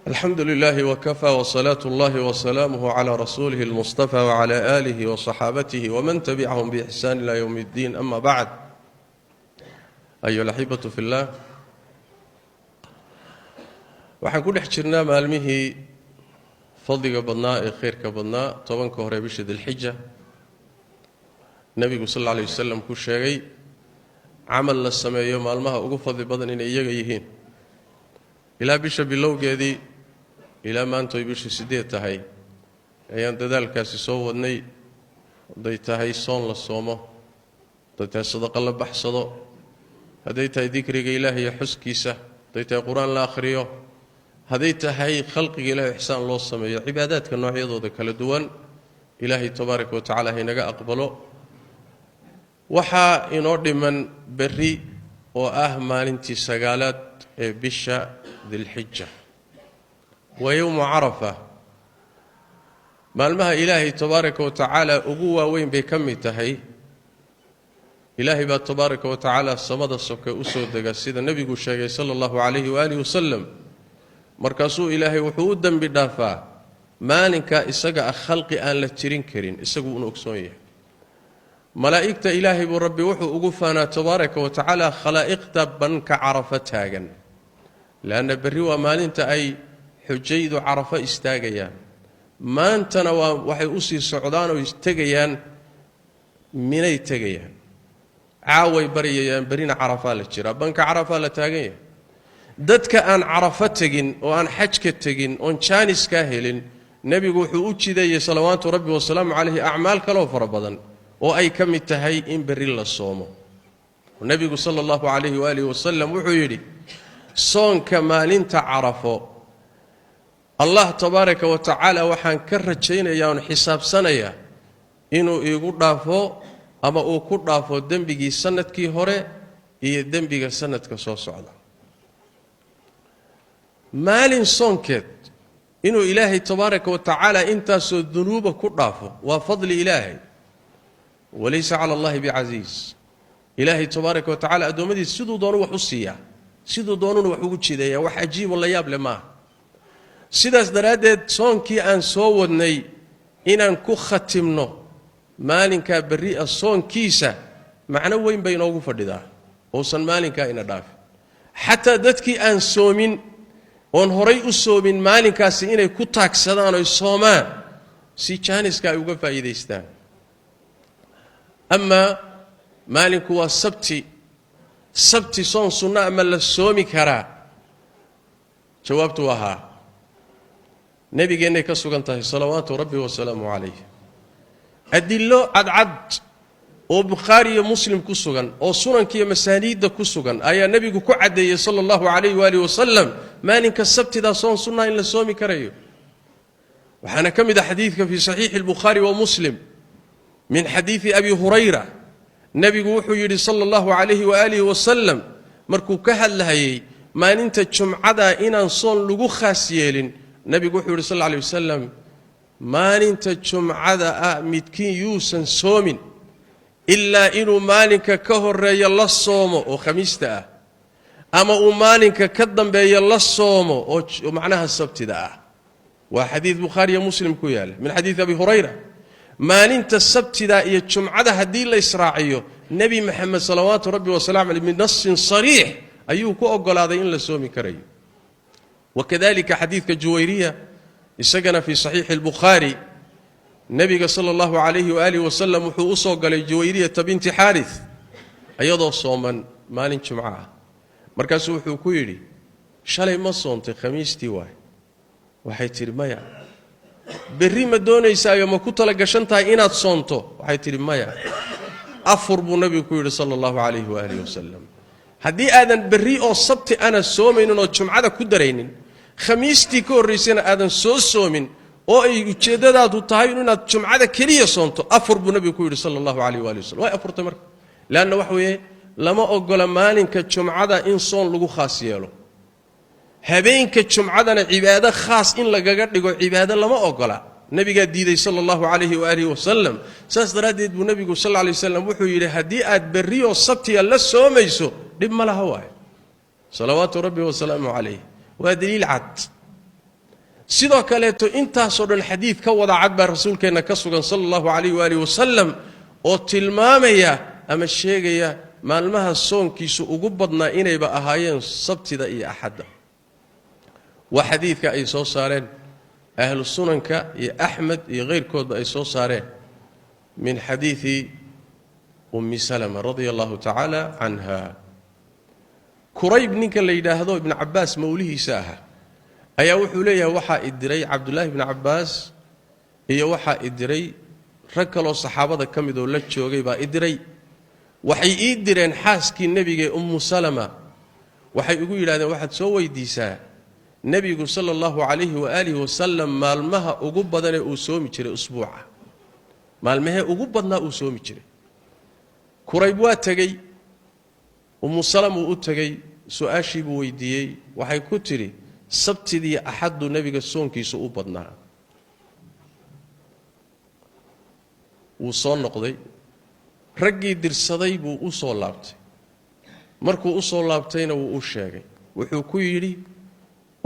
الحمد لله وكفى وصلاة الله وسلامه على رسوله المصطفى وعلى آله وصحابته ومن تبعهم بإحسان إلى يوم الدين. أما بعد، أيها الأحبة في الله، waxaan ku dhex jirnaa maalmihii fadliga badnaa ee khayrka badnaa tobanka hore bisha dilxija. nabigu sallallahu alayhi wasallam ku sheegay amal la sameeyo maalmaha ugu fadli badan inay iyaga yihiin ilaa bisha bilowgeedii ilaa maanta ay bisha 8 tahay ayaan dadaalkaasi soo wadnay. haday tahay soon la soomo, haday tahay sadaqa la baxsado, haday tahay dikriga ilaahay iyo xuskiisa, haday tahay quraan la akhriyo, haday tahay khalqiga ilaahay ihsaan loo sameeyo, cibaadaadka noocyadooda kala duwan ilaahay tabaaraka wa tacaala inaga aqbalo. waxa inoo dhiman berri oo ah maalintii sagaalaad ee bisha dilxija wa yawm arafa. maalmaha ilaahay tabaaraka wa tacaala ugu waaweyn bay ka mid tahay. ilaahay baa tabaaraka wa tacaala samada soke u soo dega sida nabigu sheegay sallallahu alayhi wa alihi wasallam. markaasuu ilaahay wuxuu u dambi dhaafaa maalinka isaga khalqi aan la tirin karin, isagu uu ogsoon yahay. malaa'ikta ilaahay buu rabbi wuxuu ugu faanaa tabaaraka wa tacaala khalaa'iqta banka carafa taagan, laana berri waa maalinta ay xujaydu carafa istaagayaan. maantana waxay u sii socdaan oo istagayaan minay tagayaan, caaway baryayaan, berrina carafa la jira, banka carafa la taagan yahay. dadka aan carafa tagin oo aan xajka tagin oon jaaniska helin, nabigu wuxuu u jideeyay salawaatu rabbi wa salaamu calayhi acmaal kale oo fara badan oo ay ka mid tahay in berri la soomo. nabigu sallallahu alayhi wa alihi wasallam wuxuu yidhi, soonka maalinta carafo allah tabaaraka wa tacaala waxaan ka rajaynayaa oon xisaabsanayaa inuu iigu dhaafo ama uu ku dhaafo dembigii sanadkii hore iyo dembiga sanadka soo socda. maalin soonkeed inuu ilaahay tabaaraka wa tacaala intaasoo dunuuba ku dhaafo waa fadli ilaahay, walaysa cala allahi bicaziiz. ilaahay tabaaraka wa tacaala addoommadiisa siduu doonu wax u siiyaa, siduu doonuna wax ugu jideeyaa, wax cajiib oo la yaab leh maaha. sidaas daraaddeed soonkii aan soo wadnay inaan ku khatimno maalinkaa berri ah soonkiisa macno weyn bay inoogu fadhidaa uusan maalinkaa ina dhaafin. xataa dadkii aan soomin oon horay u soomin maalinkaasi inay ku taagsadaan oy soomaan si jaaniska ay uga faa'iidaystaan. ama maalinku waa sabti soon sunna ama la soomi karaa? jawaabtu waa haa. nabigeennay ka sugan tahay salawaatu rabbi wasalaamu calayh. adillo cadcad oo bukhaari iyo muslim ku sugan oo sunankiiyo masaaniidda ku sugan ayaa nebigu ku caddeeyey sala allahu calayhi waalihi wasalam maalinka sabtidaa soon sunnaa in la soomi karayo. waxaana ka mid ah xadiidka fii saxiixi albukhaari wa muslim min xadiidi abi hurayra. nebigu wuxuu yidhi sala allahu calayhi waaalihi wasalam markuu ka hadlahayey maalinta jumcada inaan soon lagu khaas yeelin, nebigu wuxuu yidhi sal alla alayh wasalam maalinta jumcada ah midkiin yuusan soomin ilaa inuu maalinka ka horeeya la soomo oo khamiista ah, ama uu maalinka ka dambeeya la soomo oo macnaha sabtida ah. waa xadiid bukhaari iyo muslim ku yaala min xadiid abi hurayra. maalinta sabtida iyo jumcada haddii la israaciyo, nebi maxamed salawaatu rabbi wasalaamu calayh min nasin sariix ayuu ku ogolaaday in la soomi karayo. wakadalika xadiidka juwayriya isagana fii saxiixi albukhaari, nebiga sala allahu calayhi waaalihi wasalam wuxuu u soo galay juwayriyata binti xaaris iyadoo sooman maalin jumco ah. markaasuu wuxuu ku yidhi, shalay ma soontay? khamiistii waay. waxay tidhi maya. berri ma doonaysaayo ma ku tala gashan tahay inaad soonto? waxay tidhi maya. afur buu nebigu ku yidhi sala allahu calayhi waaalihi wasalam. haddii aadan berri oo sabti ana soomaynin oo jumcada ku daraynin, khamiistii ka horraysana aadan soo soomin, oo ay ujeeddadaadu tahay inaad jumcada keliya soonto, afur buu nebigu ku yidhi sala allahu calayhi waalihi wasalam. way afurtay marka. leanna waxa weeye lama ogola maalinka jumcada in soon lagu khaas yeelo. habeenka jumcadana cibaado khaas in lagaga dhigo cibaado lama ogola. nebigaa diiday sala allahu calayhi waaalihi wasalam. saas daraaddeed buu nebigu sal alla alay wasalam wuxuu yidhi, haddii aad berri oo sabtiga la soomayso dhib ma laha waaye. salawaatu rabbi wasalaamu calayh. waa daliil cad sidoo kaleeto intaasoo dhan xadiid ka wada cad baa rasuulkeenna ka sugan sala allahu calayh waalihi wasalam oo tilmaamaya ama sheegaya maalmaha soonkiisu ugu badnaa inayba ahaayeen sabtida iyo axadda waa xadiidka ay soo saareen ahlu sunanka iyo axmed iyo keyrkoodba ay soo saareen min xadiidi ummi salama radia allahu tacaala canha kurayb ninka la yidhaahdo ibnu cabbaas mawlihiisa ahaa ayaa wuxuu leeyahay waxaa i diray cabdullaahi ibnu cabbaas iyo waxaa i diray rag kaloo saxaabada ka mid oo la joogay baa i diray waxay ii direen xaaskii nebigae ummu salama waxay ugu yidhahdeen waxaad soo weydiisaa nebigu sala allahu calayhi waaalihi wasalam maalmaha ugu badanee uu soomi jiray usbuuca maalmahee ugu badnaa uu soomi jiray kurayb waa tegey ummu salam uu u tegey su-aashii buu weydiiyey waxay ku tidhi sabtidii axaddu nebiga soonkiisu u badnaa wuu soo noqday raggii dirsaday buu u soo laabtay markuu u soo laabtayna wuu u sheegay wuxuu ku yidhi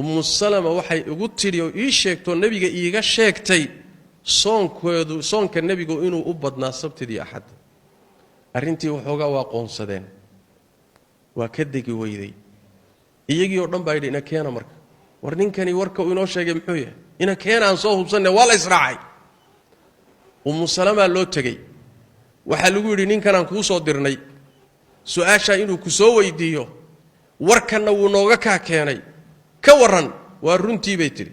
ummu salama waxay igu tidhi oo ii sheegtoo nebiga iiga sheegtay soonka nebigu inuu u badnaa sabtidii axadda arrintii waxoogaa waa qoonsadeen waa ka degi weyday iyagii oo dhan baa yidhi ina keena marka war ninkani warka uu inoo sheegay muxuu yahay ina keena aan soo hubsanne waa la israacay ummu salamaa loo tegey waxaa lagu yidhi ninkanaan kuu soo dirnay su-aashaa inuu ku soo weydiiyo warkanna wuu nooga kaa keenay ka warran waa runtii bay tidhi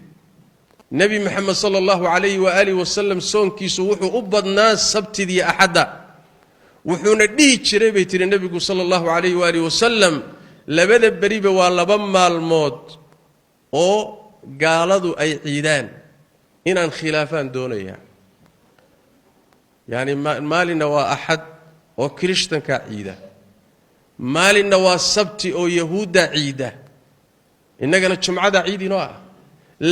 nebi moxamed sala allahu calayhi waaalihi wasalam soonkiisu wuxuu u badnaa sabtidii axadda wuxuuna dhihi jiray bay tidhi nebigu sala allahu calayhi waaalihi wasalam labada beriba waa laba maalmood oo gaaladu ay ciidaan inaan khilaafaan doonayaa yacni maalinna waa axad oo kirishtankaa ciida maalinna waa sabti oo yahuuddaa ciida innagana jumcadaa ciid inoo ah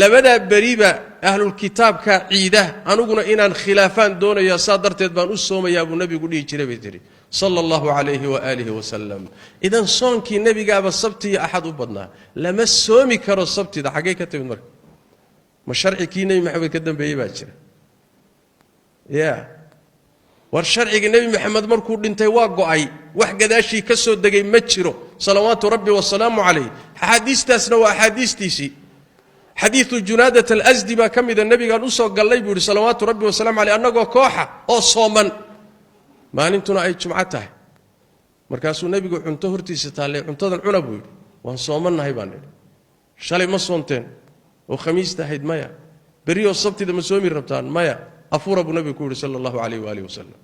labadaa beriba ahlulkitaabkaa ciida aniguna inaan khilaafaan doonayaa saa darteed baan u soomayaa buu nebigu dhihi jiray bay tidhi sala allahu calayhi waaalihi wasalam idan soonkii nebigaaba sabti iyo axad u badnaa lama soomi karo sabtida xaggay ka timid marka ma sharci kii nebi maxamed ka dambeeyey baa jira ya war sharcigii nebi maxamed markuu dhintay waa go'ay wax gadaashii ka soo degay ma jiro salawaatu rabbi wasalaamu calayh axaadiistaasna waa axaadiistiisii xadiidu junaadat alasdi baa ka mida nebigaan u soo gallay buu yidhi salawaatu rabbi wasalamu caleyh annagoo kooxa oo sooman maalintuna ay jumco tahay markaasuu nebigu cunto hortiisa taallay cuntadan cuna buu yidhi waan soomannahay baan nidhi shalay ma soonteen oo khamiista ahayd maya beriyoo sabtida ma soomi rabtaan maya afuura buu nebigu ku yidhi sala allahu calayh waalihi wasalam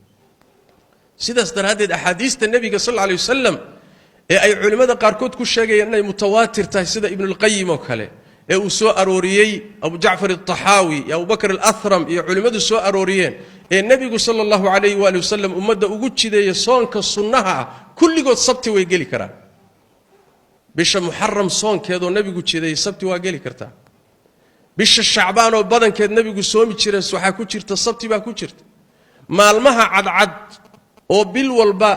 sidaas daraaddeed axaadiista nebiga sal alla alay wasalam ee ay culimmada qaarkood ku sheegayaan inay mutawaatir tahay sida ibnulqayim oo kale ee uu soo arooriyey abu jacfar alطaxaawi iyo abubakr alahram iyo culimmadu soo arooriyeen ee nebigu sala allahu calayh waali wasalam ummadda ugu jideeya soonka sunnaha ah kulligood sabti way geli karaan bisha muxaram soonkeedoo nebigu jideeyey sabti waa geli kartaa bisha shacbaan oo badankeed nebigu soomi jiray waxaa ku jirta sabti baa ku jirta maalmaha cadcad oo bil walba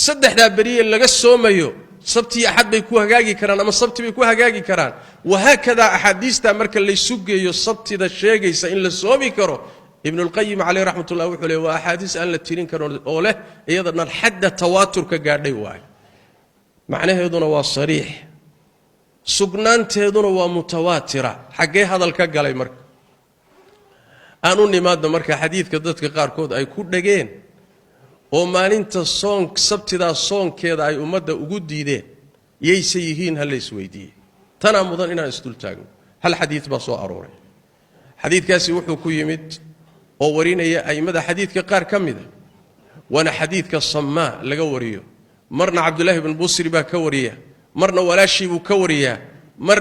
saddexdaa beriye laga soomayo sabti iyo axad bay ku hagaagi karaan ama sabti bay ku hagaagi karaan wahaakadaa axaadiistaa marka laysu geeyo sabtida sheegaysa in la soomi karo ibnulqayim caleyh raxmat ullah wuxuu leey waa axaadiis aan la tirin karin oo leh iyadana xadda tawaaturka gaadhay waayo macnaheeduna waa sariix sugnaanteeduna waa mutawaatira xaggee hadal ka galay marka aan u nimaadno marka xadiidka dadka qaarkood ay ku dhageen oo maalinta sabtidaa soonkeeda ay ummadda ugu diideen yayse yihiin ha la isweydiiyey tanaa mudan inaan isdul taagno hal xadiid baa soo arooray xadiidkaasi wuxuu ku yimid oo warinaya a'immada xadiidka qaar ka mida waana xadiidka samaa laga wariyo marna cabdullaahi bn busri baa ka wariya marna walaashii buu ka wariyaa mar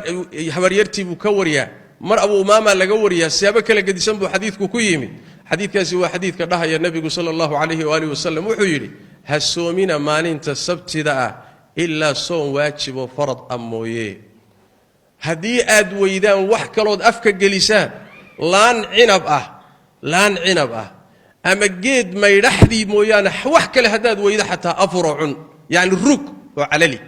habaryartii buu ka wariyaa mar abu umaama laga wariyaa siyaabo kala gedisan buu xadiidku ku yimid xadiidkaasi waa xadiidka dhahaya nebigu sala allahu calayhi waalihi wasalam wuxuu yidhi ha soomina maalinta sabtida ah ilaa soon waajiboo farad ah mooye haddii aad weydaan wax kalood afka gelisaan laan cinab ah ama geed maydhaxdii mooyaane wax kale haddaad weydo xataa afuro cun yacni rug oo calali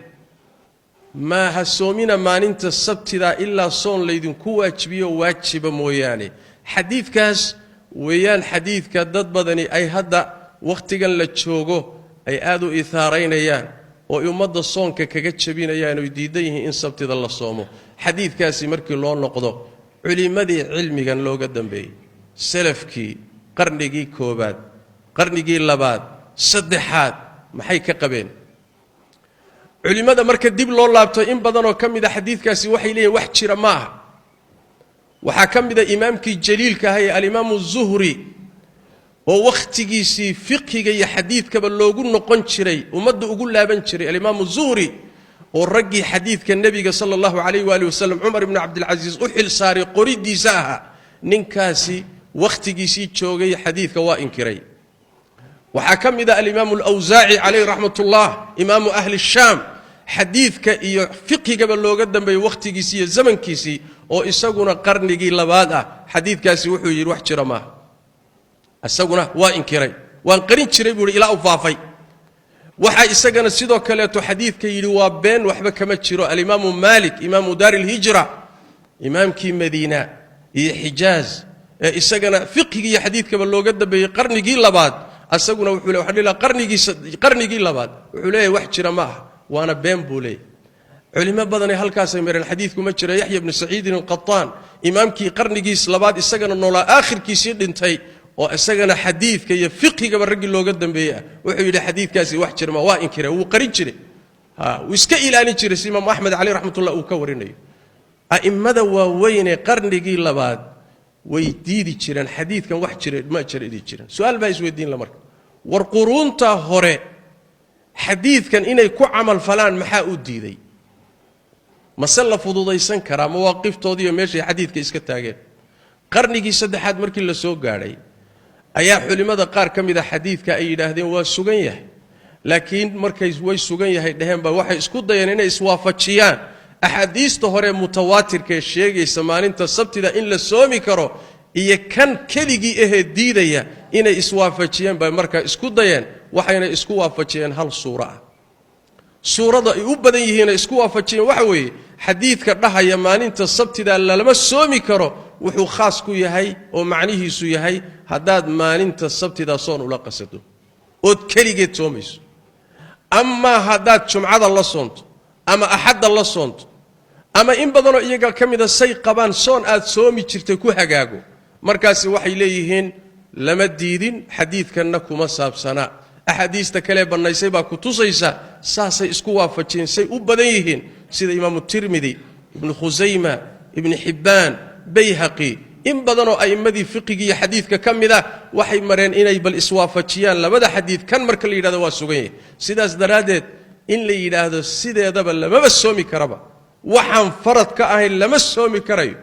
ما هسومنا ما ننت السبت ذا إلا صون ليدن كواج بيو واجب موياني حديث كاس ويان حديث كدد بدني أي هدا وقت جن لتشوجو أي آدو إثارين يان ويمد الصون كجتشبين يان ويديديه إن سبت ذا الله صومه حديث كاس مركي الله نقضه علمدي علمي كان لو قدم بي سلفكي قرنجي كوباد قرنجي لباد صدحات ما حي كقبين علماء مركز ديب لو لابتو إن بدنو كم إذا حديث كاسي وحي ليه وحشر معها وحكم إذا إمامك جليل كهي الإمام الزهري ووقت جيسي فقه جي حديث كبل لو قلنا قنشري ومد أقول لا بنشري الإمام الزهري والرجي حديث كالنبي صلى الله عليه وآله وسلم عمر بن عبد العزيز أحل صاري قريد دي ساها ننكاسي وقت جيسي تشوغي حديث كوائن كري وحكم إذا الإمام الأوزاعي عليه رحمة الله إمام أهل الشام حديث كإيو فقه قبل لو قدم بي وقت كيسي زمن كيسي أو إساقنا قرنقي لبادا حديث كاسي وحو يروح جرماه إساقنا وإن كري وإن قرين شري بوري إلا أفافي وحا إساقنا سيدو كاليتو حديث كيلو وابين وحبا كما تشيرو الإمام مالك إمام دار الهجرة إمام كي مدينة حجاز إساقنا فقه حديث قبل لو قدم بي قرنقي لباد أسقنا وحوله وحليلا قرني لباد وحوله وحشر معه وأنا بين بولي علماء بدني هالكاس يمر الحديث كما جرى يحيى بن سعيد القطان إمام كي قرني لباد أسقنا نولا آخر كيسير انتهي وأسقنا حديث كي فقه قبل الرجل لو قدم بيه وحوله حديث كاسي وحشر ما وائن كره وقرين شري ويسكيل أني شري إمام أحمد عليه رحمة الله وكوريني أئمة وين قرني لباد ويديدي جيران حديث كان واحد جيران ما جيران سؤال بايس ويدين لمرك ورقرون تا هوري حديث كان إني كو عمل فلان محا وديدي مسألة فضوضيسان كرا مواقف تودي وماشي حديث كيسكا تاغين قرنيكي سدحات مركي لا سو غاري ايا علماء قار كميدا حديث كا اي يداهدين وا سوغان yahay laakiin markay way sugan yahay dhaheen ba waxay isku dayeen inay iswaafajiyaan axaadiista hore mutawaatirka sheegaysa maalinta sabtida in la soomi karo iyo kan keligii diidaya inay iswaafajiyaan ba marka isku dayeen waxayna isku waafajiyeen hal suura suurada ay u badan yihiin isku waafajiyeen waxa weeye xadiidka dhahaya maalinta sabtida lama soomi karo wuxuu khaas ku yahay oo macnihiisu yahay hadaad maalinta sabtida soon ula qasado oo keligii soomayso ama hadaad jumcada la soonto ama axadda la soonto ama in badan oo iyaga kamida say qabaan soon aad soomi jirtay ku hagaago markaasi waxay leeyihiin lama diidin xadiidkanna kuma saabsana axaadiista kale banaysay baa ku tusaysa saasay isku waafajeen say u badan yihiin sida imaam tirmidhi ibn khuzayma ibn hibban bayhaqi in badan oo aymadii fiqiga xadiidka kamida waxay mareen inay bal iswaafajiyaan labada xadiid kan marka la yiraahdo waa sugan yahay sidaas daraadeed in la yiraahdo sideedaba lama soomi karaba waxaan farad ka ahayn lama soomi karayo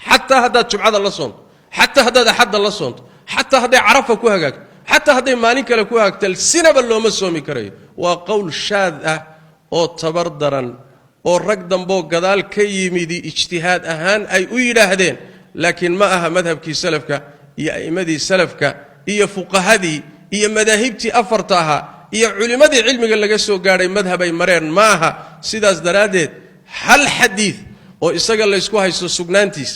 hatta hadaad jumcada la soonto hatta hadaad axadda la soonto hatta haday carafa ku hagaagto hatta haday maalin kale ku hagaagto sinaba looma soomi karayo waa qowl shaad ah oo tabardaran oo rag dambo gadaal ka yimidi ijtihaad ahaan ay u yiraahdeen laakiin ma aha madhabkii salafka iyo aymadii salafka iyo fuqahadii iyo madaahibtii afarta aha iyo culimadii cilmiga laga soo gaaray madhab ay mareen ma aha sidaas daraadeed hal xadiid oo isaga la isku haysto sugnaantiis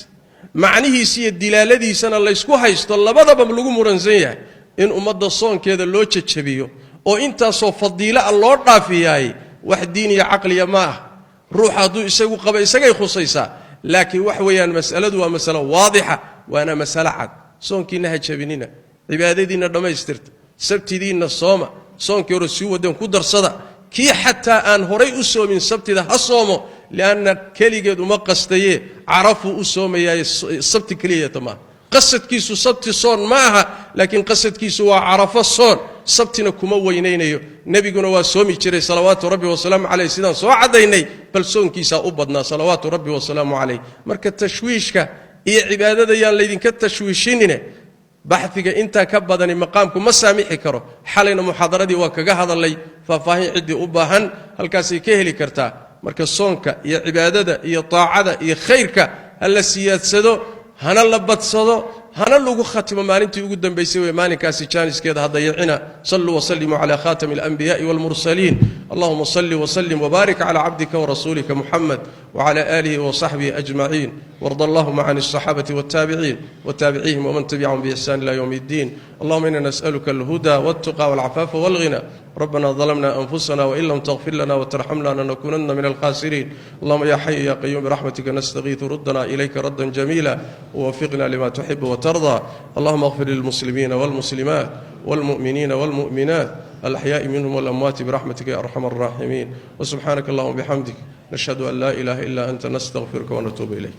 macnihiisa iyo dilaaladiisana la isku haysto labadaba lagu muransan yahay in ummadda soonkeeda loo jajabiyo oo intaasoo fadiilo loo dhaafiyay wax diin iyo aqliya ma ah ruux hadduu isagu qaba isagay khusaysaa laakiin wax weeyaan mas'aladu waa mas'alo waadixa waana mas'alo cad soonkiina ha jabinina cibaadadiina dhamaystirta sabtidiina sooma soonkii hore si wadan ku darsada kii xataa aan horay u soomin sabtida ha soomo laana kaligeed uma qastaye carafu u soomayay sabti kaliya tama qasadkiisu sabti soon ma aha laakiin qasadkiisu waa carafa soon sabtina kuma weyneynayo nabiguna waa soomi jiray salawaatu rabbi wa salaamu alayhi sidaan soo cadaynay bal soonkiisa u badnaa salawaatu rabbi wa salaamu alayhi marka tashwiishka iyo cibaadada yaan leedinka tashwiishinine baxtiga inta ka badani maqaamku ma saamixi karo xalayna muhadaradii waa kaga hadalay faahfaahin cidii u baahan halkaas ay ka heli kartaa marka soonka iyo cibaadada iyo taacada iyo khayrka alla siyaadsado hana la badsado hana lagu khatimo maalintii ugu dambeysay way maalinkaasi jaaniskeeda hadda yacina sallu wa sallimu ala khatamil anbiya'i wal mursalin اللهم صل وسلم وبارك على عبدك ورسولك محمد وعلى آله وصحبه أجمعين. وارض اللهم عن الصحابة والتابعين وتابعيهم ومن تبعهم بإحسان إلى يوم الدين. اللهم إنا نسألك الهدى والتقى والعفاف والغنى. ربنا ظلمنا أنفسنا وإن لم تغفر لنا وترحمنا لنكونن من الخاسرين. اللهم يا حي يا قيوم برحمتك نستغيث ردنا إليك ردا جميلا ووفقنا لما تحب وترضى. اللهم اغفر للمسلمين والمسلمات والمؤمنين والمؤمنات الأحياء منهم والأموات برحمتك يا أرحم الراحمين. وسبحانك اللهم وبحمدك نشهد أن لا إله إلا أنت نستغفرك ونتوب إليك.